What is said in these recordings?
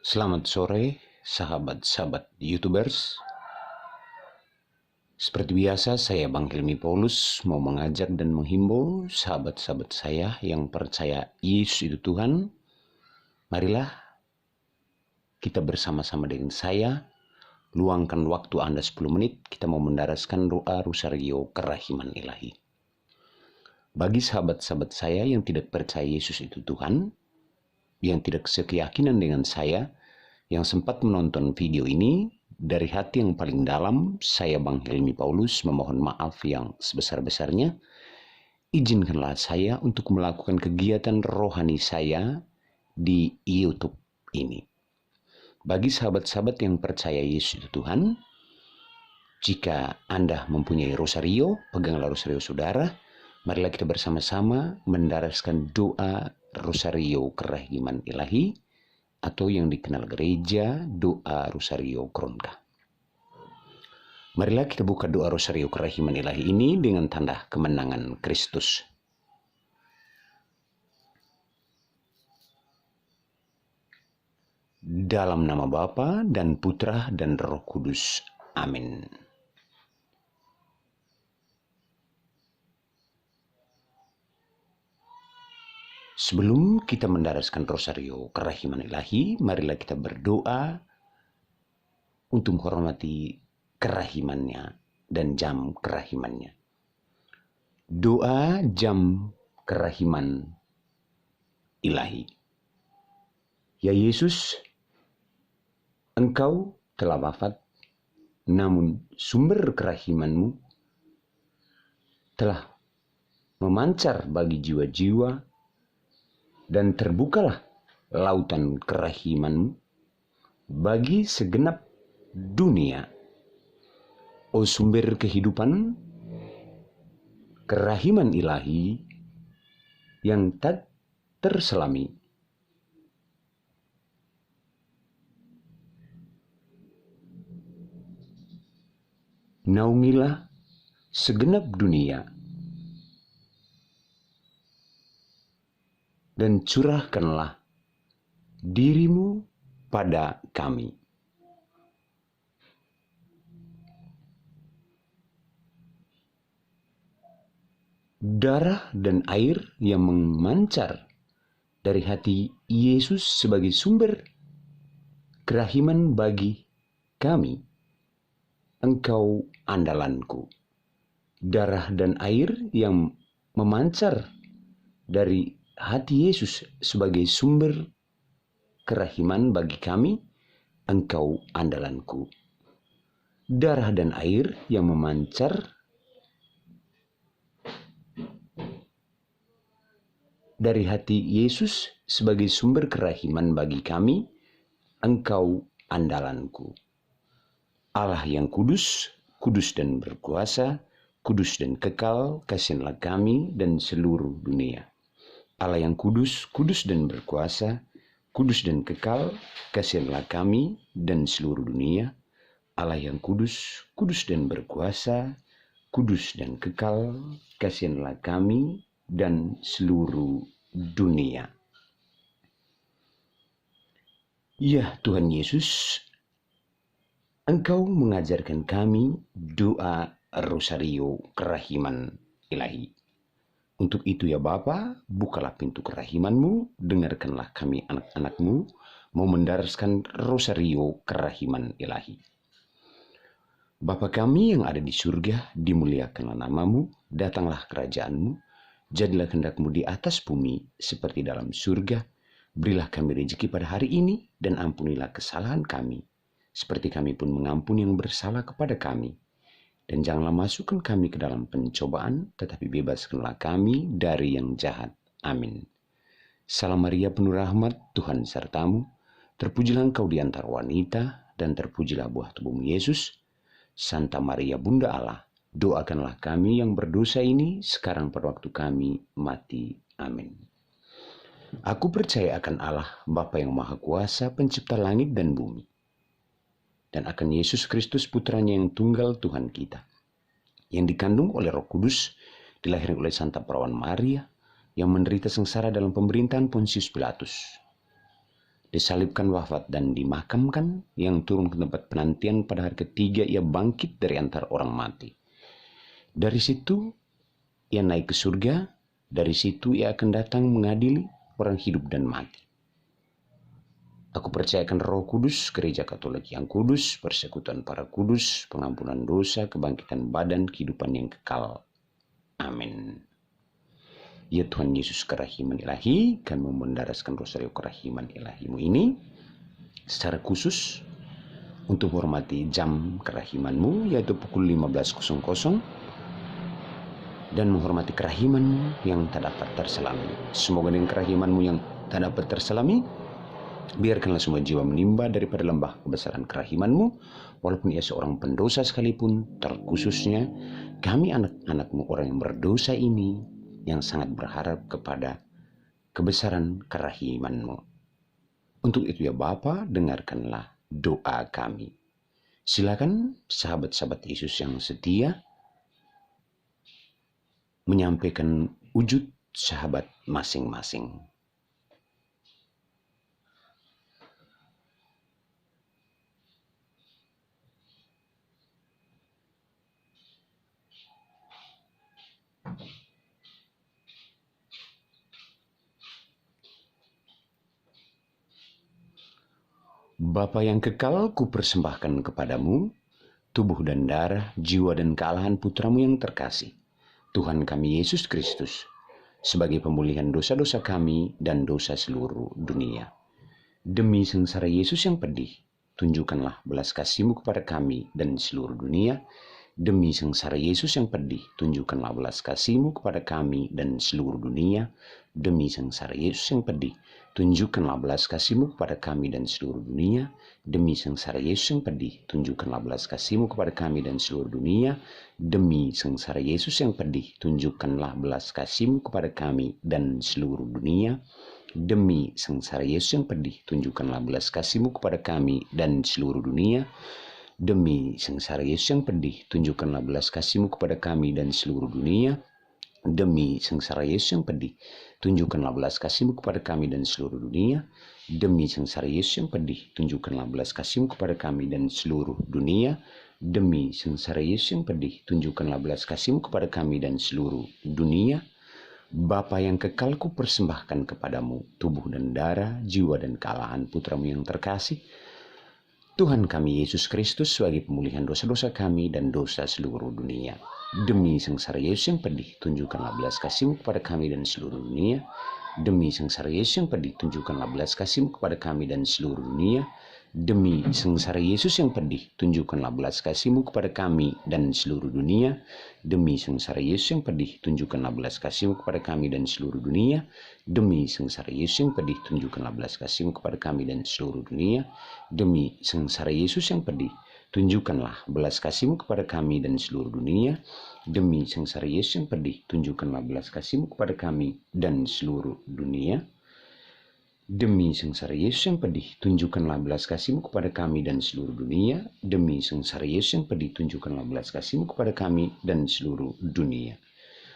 Selamat sore, sahabat-sahabat YouTubers. Seperti biasa, saya Bang Hilmi Paulus mau mengajak dan menghimbau sahabat-sahabat saya yang percaya Yesus itu Tuhan. Marilah kita bersama-sama dengan saya, luangkan waktu Anda 10 menit, kita mau mendaraskan doa Rosario Kerahiman Ilahi. Bagi sahabat-sahabat saya yang tidak percaya Yesus itu Tuhan, yang tidak sekeyakinan dengan saya, yang sempat menonton video ini, dari hati yang paling dalam, saya Bang Hilmi Paulus memohon maaf yang sebesar-besarnya. Izinkanlah saya untuk melakukan kegiatan rohani saya di YouTube ini. Bagi sahabat-sahabat yang percaya Yesus itu Tuhan, jika Anda mempunyai rosario, peganglah rosario saudara. Marilah kita bersama-sama mendaraskan doa Rosario Kerahiman Ilahi, atau yang dikenal gereja doa Rosario Kronka. Marilah kita buka doa Rosario Kerahiman Ilahi ini dengan tanda kemenangan Kristus. Dalam nama Bapa dan Putra dan Roh Kudus. Amin. Sebelum kita mendaraskan Rosario Kerahiman Ilahi, marilah kita berdoa untuk menghormati kerahimannya dan jam kerahimannya. Doa jam kerahiman Ilahi. Ya Yesus, Engkau telah wafat, namun sumber kerahimanmu telah memancar bagi jiwa-jiwa, dan terbukalah lautan kerahimanmu bagi segenap dunia. O sumber kehidupan, kerahiman ilahi yang tak terselami, naungilah segenap dunia dan curahkanlah dirimu pada kami. Darah dan air yang memancar dari hati Yesus sebagai sumber kerahiman bagi kami, Engkau andalanku. Darah dan air yang memancar dari hati Yesus sebagai sumber kerahiman bagi kami, Engkau andalanku. Darah dan air yang memancar dari hati Yesus sebagai sumber kerahiman bagi kami, Engkau andalanku. Allah yang kudus, kudus dan berkuasa, kudus dan kekal, kasihanlah kami dan seluruh dunia. Allah yang kudus, kudus dan berkuasa, kudus dan kekal, kasihanlah kami dan seluruh dunia. Allah yang kudus, kudus dan berkuasa, kudus dan kekal, kasihanlah kami dan seluruh dunia. Ya Tuhan Yesus, Engkau mengajarkan kami doa Rosario Kerahiman Ilahi. Untuk itu ya Bapa, bukalah pintu kerahiman-Mu, dengarkanlah kami anak-anak-Mu, mau mendaraskan Rosario Kerahiman Ilahi. Bapa kami yang ada di surga, dimuliakanlah nama-Mu, datanglah kerajaan-Mu, jadilah kehendak-Mu di atas bumi seperti dalam surga. Berilah kami rezeki pada hari ini, dan ampunilah kesalahan kami, seperti kami pun mengampuni yang bersalah kepada kami. Dan janganlah masukkan kami ke dalam pencobaan, tetapi bebaskanlah kami dari yang jahat. Amin. Salam Maria penuh rahmat, Tuhan sertamu. Terpujilah engkau di antara wanita, dan terpujilah buah tubuhmu Yesus. Santa Maria Bunda Allah, doakanlah kami yang berdosa ini, sekarang pada waktu kami mati. Amin. Aku percaya akan Allah, Bapa yang Maha Kuasa, pencipta langit dan bumi, dan akan Yesus Kristus putranya yang tunggal Tuhan kita, yang dikandung oleh Roh Kudus, dilahirkan oleh Santa Perawan Maria, yang menderita sengsara dalam pemerintahan Pontius Pilatus, disalibkan, wafat, dan dimakamkan, yang turun ke tempat penantian pada hari ketiga ia bangkit dari antara orang mati. Dari situ ia naik ke surga, dari situ ia akan datang mengadili orang hidup dan mati. Aku percayakan Roh Kudus, Gereja Katolik yang kudus, persekutuan para kudus, pengampunan dosa, kebangkitan badan, kehidupan yang kekal. Amin. Ya Tuhan Yesus kerahiman ilahi, kami mendaraskan rosario kerahiman ilahimu ini secara khusus untuk menghormati jam kerahimanmu, yaitu pukul 15.00, dan menghormati kerahimanmu yang tak dapat terselami. Semoga dengan kerahimanmu yang tak dapat terselami, biarkanlah semua jiwa menimba daripada lembah kebesaran kerahimanmu, walaupun ia seorang pendosa sekalipun, terkhususnya kami anak-anakmu orang yang berdosa ini, yang sangat berharap kepada kebesaran kerahimanmu. Untuk itu ya Bapa, dengarkanlah doa kami. Silakan sahabat-sahabat Yesus yang setia menyampaikan wujud sahabat masing-masing. Bapa yang kekal, kupersembahkan kepadamu tubuh dan darah, jiwa dan kealahan putramu yang terkasih, Tuhan kami Yesus Kristus, sebagai pemulihan dosa-dosa kami dan dosa seluruh dunia. Demi sengsara Yesus yang pedih, tunjukkanlah belas kasih-Mu kepada kami dan seluruh dunia. Demi sengsara Yesus yang pedih, tunjukkanlah belas kasih-Mu kepada kami dan seluruh dunia. Demi sengsara Yesus yang pedih, tunjukkanlah belas kasih-Mu kepada kami dan seluruh dunia. Demi sengsara Yesus yang pedih, tunjukkanlah belas kasih-Mu kepada kami dan seluruh dunia. Demi sengsara Yesus yang pedih, tunjukkanlah belas kasih-Mu kepada kami dan seluruh dunia. Demi sengsara Yesus yang pedih, tunjukkanlah belas kasih-Mu kepada kami dan seluruh dunia. Demi sengsara Yesus yang pedih, tunjukkanlah belas kasih-Mu kepada kami dan seluruh dunia. Demi sengsara Yesus yang pedih, tunjukkanlah belas kasih-Mu kepada kami dan seluruh dunia. Demi sengsara Yesus yang pedih, tunjukkanlah belas kasih-Mu kepada kami dan seluruh dunia. Demi sengsara Yesus yang pedih, tunjukkanlah belas kasih-Mu kepada kami dan seluruh dunia. Bapa yang kekal, ku persembahkan kepadamu tubuh dan darah, jiwa dan kealahan putramu yang terkasih, Tuhan kami Yesus Kristus, sebagai pemulihan dosa-dosa kami dan dosa seluruh dunia. Demi sengsara Yesus yang pedih, tunjukkanlah belas kasih-Mu kepada kami dan seluruh dunia. Demi sengsara Yesus yang pedih, tunjukkanlah belas kasih-Mu kepada kami dan seluruh dunia. Demi sengsara Yesus yang pedih, tunjukkanlah belas kasih-Mu kepada kami dan seluruh dunia. Demi sengsara Yesus yang pedih, tunjukkanlah belas kasih-Mu kepada kami dan seluruh dunia. Demi sengsara Yesus yang pedih, tunjukkanlah belas kasih-Mu kepada kami dan seluruh dunia. Demi sengsara Yesus yang pedih, tunjukkanlah belas kasih-Mu kepada kami dan seluruh dunia. Demi sengsara Yesus yang pedih, tunjukkanlah belas kasih-Mu kepada kami dan seluruh dunia. Demi sengsara Yesus yang pedih, tunjukkanlah belas kasih-Mu kepada kami dan seluruh dunia. Demi sengsara Yesus yang pedih, tunjukkanlah belas kasih-Mu kepada kami dan seluruh dunia.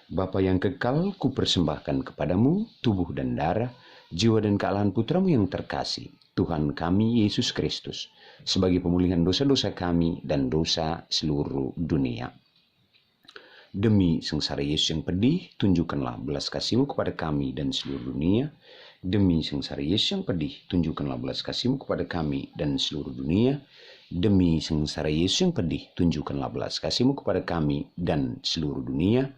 Bapa yang kekal, ku persembahkan kepadamu tubuh dan darah, jiwa dan kealahan putramu yang terkasih, Tuhan kami Yesus Kristus, sebagai pemulihan dosa-dosa kami dan dosa seluruh dunia. Demi sengsara Yesus yang pedih, tunjukkanlah belas kasih-Mu kepada kami dan seluruh dunia. Demi sengsara Yesus yang pedih, tunjukkanlah belas kasih-Mu kepada kami dan seluruh dunia. Demi sengsara Yesus yang pedih, tunjukkanlah belas kasih-Mu kepada kami dan seluruh dunia.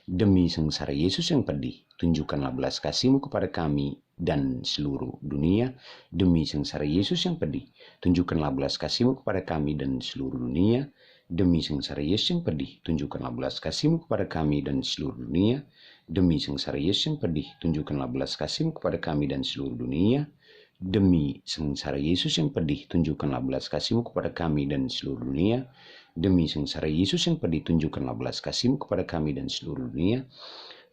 Demi sengsara Yesus yang pedih, tunjukkanlah belas kasih-Mu kepada kami dan seluruh dunia. Demi sengsara Yesus yang pedih, tunjukkanlah belas kasih-Mu kepada kami dan seluruh dunia. Demi sengsara Yesus yang pedih, tunjukkanlah belas kasih-Mu kepada kami dan seluruh dunia. Demi sengsara Yesus yang pedih, tunjukkanlah belas kasih-Mu kepada kami dan seluruh dunia. Demi sengsara Yesus yang pedih, tunjukkanlah belas kasih-Mu kepada kami dan seluruh dunia. Demi sengsara Yesus yang pedih, tunjukkanlah belas kasih-Mu kepada kami dan seluruh dunia.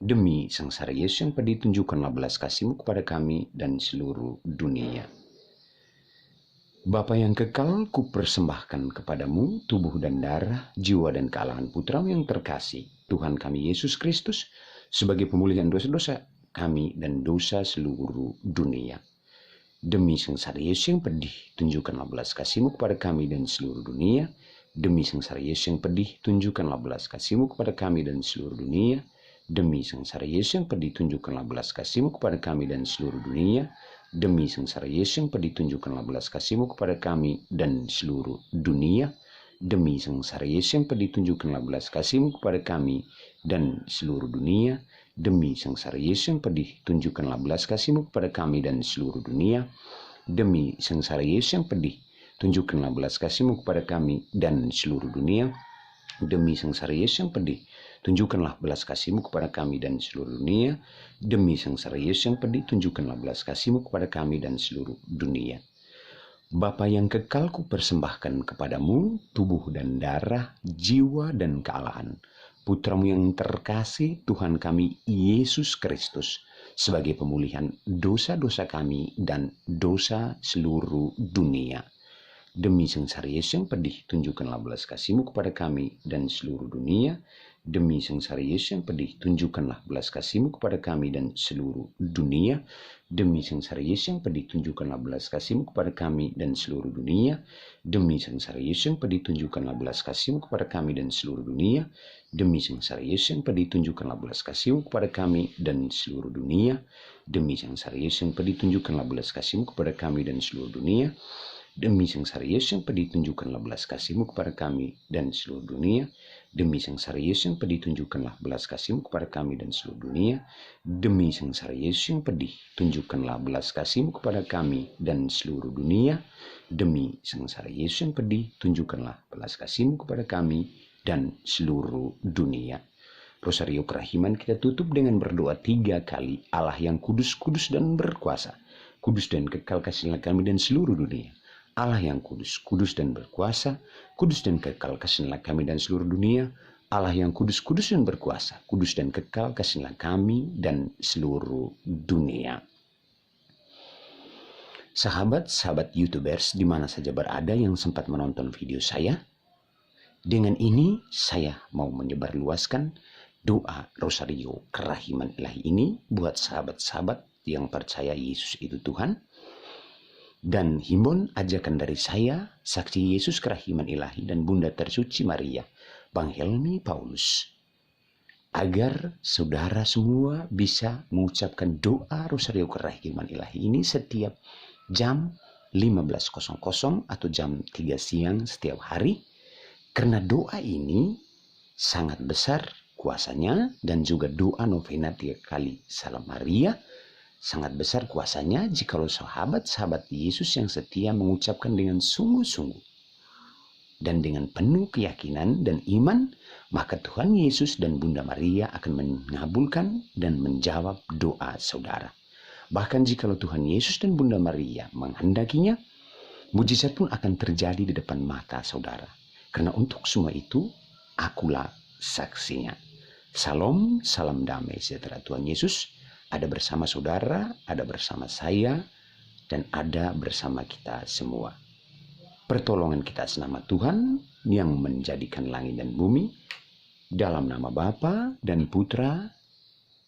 Demi sengsara Yesus yang pedih, tunjukkanlah belas kasih-Mu kepada kami dan seluruh dunia. Bapa yang kekal, ku persembahkan kepadamu tubuh dan darah, jiwa dan kealahan putramu yang terkasih, Tuhan kami Yesus Kristus, sebagai pemulihan dosa-dosa kami dan dosa seluruh dunia. Demi sengsara Yesus yang pedih, tunjukkanlah belas kasih-Mu kepada kami dan seluruh dunia. Demi sengsara Yesus yang pedih, tunjukkanlah belas kasih-Mu kepada kami dan seluruh dunia. Demi sengsara Yesus yang pedih, tunjukkanlah belas kasih-Mu kepada kami dan seluruh dunia. Demi sengsara Yesus yang pedih, tunjukkanlah belas kasih-Mu kepada kami dan seluruh dunia. Demi sengsara Yesus yang pedih, tunjukkanlah belas kasih-Mu kepada kami dan seluruh dunia. Demi sengsara Yesus yang pedih, tunjukkanlah belas kasih-Mu kepada kami dan seluruh dunia. Demi sengsara Yesus yang pedih, tunjukkanlah belas kasih-Mu kepada kami dan seluruh dunia. Demi sengsara Yesus yang pedih, tunjukkanlah belas kasih-Mu kepada kami dan seluruh dunia. Demi sengsara Yesus yang pedih, tunjukkanlah belas kasih-Mu kepada kami dan seluruh dunia. Bapa yang kekal, ku persembahkan kepadamu tubuh dan darah, jiwa dan kealahan Putramu yang terkasih, Tuhan kami Yesus Kristus, sebagai pemulihan dosa-dosa kami dan dosa seluruh dunia. Demi sengsara Yesus yang pedih, tunjukkanlah belas kasih-Mu kepada kami dan seluruh dunia. Demi sengsara Yesus yang pedih, tunjukkanlah belas kasih-Mu kepada kami dan seluruh dunia. Demi sengsara Yesus yang pedih, tunjukkanlah belas kasih-Mu kepada kami dan seluruh dunia. Demi sengsara Yesus yang pedih, tunjukkanlah belas kasih-Mu kepada kami dan seluruh dunia. Demi sengsara Yesus yang pedih, tunjukkanlah belas kasih-Mu kepada kami dan seluruh dunia. Demi sengsara Yesus yang pedih, tunjukkanlah belas kasih-Mu kepada kami dan seluruh dunia. Demi sengsara Yesus yang pedih, tunjukkanlah belas kasih-Mu kepada kami dan seluruh dunia. Demi sengsara Yesus yang pedih, tunjukkanlah belas kasih-Mu kepada kami dan seluruh dunia. Demi sengsara Yesus yang pedih, tunjukkanlah belas kasih-Mu kepada kami dan seluruh dunia. Demi sengsara Yesus yang pedih, tunjukkanlah belas kasih-Mu kepada kami dan seluruh dunia. Rosario Kerahiman kita tutup dengan berdoa 3 kali. Allah yang kudus, kudus dan berkuasa, kudus dan kekal kasih-Nya kami dan seluruh dunia. Allah yang kudus, kudus dan berkuasa, kudus dan kekal kasih-Nya kami dan seluruh dunia. Allah yang kudus, kudus dan berkuasa, kudus dan kekal kasih-Nya kami dan seluruh dunia. Sahabat-sahabat YouTubers di mana saja berada yang sempat menonton video saya, dengan ini saya mau menyebarluaskan doa Rosario Kerahiman Ilahi ini buat sahabat-sahabat yang percaya Yesus itu Tuhan. Dan himbon ajakan dari saya, saksi Yesus Kerahiman Ilahi dan Bunda Tersuci Maria, Bang Helmi Paulus, agar saudara semua bisa mengucapkan doa Rosario Kerahiman Ilahi ini setiap jam 15.00 atau jam 3 siang setiap hari. Karena doa ini sangat besar kuasanya, dan juga doa novena 3 kali Salam Maria sangat besar kuasanya jikalau sahabat-sahabat Yesus yang setia mengucapkan dengan sungguh-sungguh dan dengan penuh keyakinan dan iman, maka Tuhan Yesus dan Bunda Maria akan mengabulkan dan menjawab doa saudara. Bahkan jikalau Tuhan Yesus dan Bunda Maria menghendakinya, mujizat pun akan terjadi di depan mata saudara. Karena untuk semua itu, akulah saksinya. Salam, salam damai sejahtera Tuhan Yesus ada bersama saudara, ada bersama saya, dan ada bersama kita semua. Pertolongan kita senama Tuhan yang menjadikan langit dan bumi, dalam nama Bapa dan Putra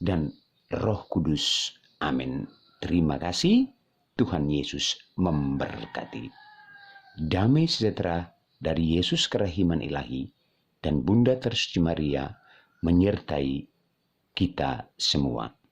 dan Roh Kudus. Amin. Terima kasih. Tuhan Yesus memberkati. Damai sejahtera dari Yesus Kerahiman Ilahi dan Bunda Tersuci Maria menyertai kita semua.